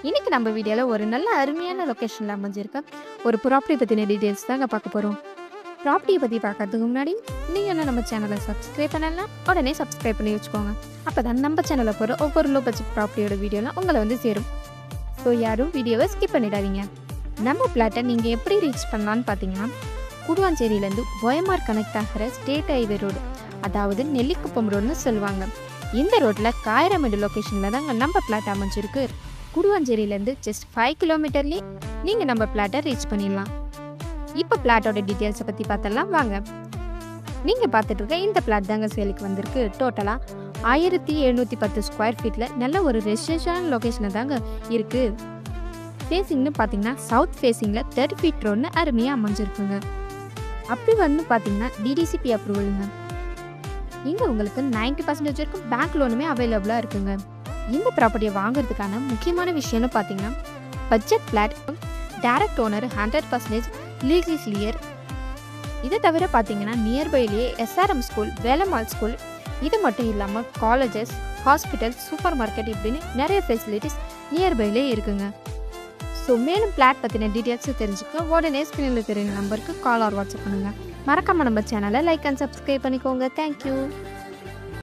இன்னைக்கு நம்ம வீடியோவில் ஒரு நல்ல அருமையான லொக்கேஷனில் அமைஞ்சிருக்க ஒரு ப்ராப்பர்ட்டி பற்றின டீட்டெயில்ஸ் தாங்க பார்க்க போகிறோம். ப்ராப்பர்ட்டியை பற்றி பார்க்கறதுக்கு முன்னாடி நீங்கள் என்ன நம்ம சேனலை சப்ஸ்கிரைப் பண்ணலாம், உடனே சப்ஸ்கிரைப் பண்ணி வச்சுக்கோங்க. அப்போ தான் நம்ம சேனலில் போகிற ஒவ்வொரு லோ பட்ஜெட் ப்ராப்பர்ட்டியோட வீடியோலாம் உங்களை வந்து சேரும். ஸோ யாரும் வீடியோவை ஸ்கிப் பண்ணிடாதீங்க. நம்ம பிளாட்டை நீங்கள் எப்படி ரீச் பண்ணலான்னு பார்த்தீங்கன்னா, குடுவாஞ்சேரியிலேருந்து ஒயமார் கனெக்ட் ஆகிற ஸ்டேட் ஹைவே ரோடு, அதாவது நெல்லிக்குப்பம் ரோடுன்னு சொல்லுவாங்க. இந்த ரோட்டில் காயரமேடு லொக்கேஷனில் தாங்க நம்ம பிளாட் அமைஞ்சிருக்கு. குடுவாஞ்சேரியிலேருந்து ஜஸ்ட் 5 கிலோமீட்டர்லேயே நீங்கள் நம்ம பிளாட்டை ரீச் பண்ணிடலாம். இப்போ பிளாட்டோட டீட்டெயில்ஸை பற்றி பார்த்தலாம் வாங்க. நீங்கள் பார்த்துட்டு இருக்க இந்த பிளாட் தாங்க சேலுக்கு வந்திருக்கு. டோட்டலாக 1710 ஸ்கொயர் ஃபீட்டில் நல்ல ஒரு ரெசிடென்ஷியல் லொக்கேஷனில் தாங்க இருக்குது. ஃபேஸிங்னு பார்த்தீங்கன்னா சவுத் ஃபேஸிங்கில் 30 ஃபீட் ரோடுன்னு அருமையாக அமைஞ்சிருக்குங்க. அப்படி வந்து பார்த்தீங்கன்னா டிடிசிபி அப்ரூவலுங்க. இங்கே உங்களுக்கு 90% வரைக்கும் பேங்க் லோனுமே அவைலபிளாக இருக்குங்க. இந்த ப்ராப்பர்ட்டியை வாங்குறதுக்கான முக்கியமான விஷயம்னு பார்த்தீங்கன்னா, budget flat, direct owner, 100% legal clear. இதை தவிர பார்த்தீங்கன்னா நியர்பைலேயே எஸ்ஆர்எம் ஸ்கூல், வேலம்மாள் ஸ்கூல், இது மட்டும் இல்லாமல் காலேஜஸ், ஹாஸ்பிட்டல், சூப்பர் மார்க்கெட் இப்படின்னு நிறைய ஃபெசிலிட்டிஸ் நியர்பைலே இருக்குங்க. ஸோ மேலும் பிளாட் பற்றின டீட்டெயில்ஸ் தெரிஞ்சுக்க உடனே ஸ்க்ரீனில் தெரியுற நம்பருக்கு கால் ஆர் வாட்ஸ்அப் பண்ணுங்கள். மறக்காமல் நம்ம சேனலை லைக் அண்ட் சப்ஸ்கிரைப் பண்ணிக்கோங்க. தேங்க்யூ.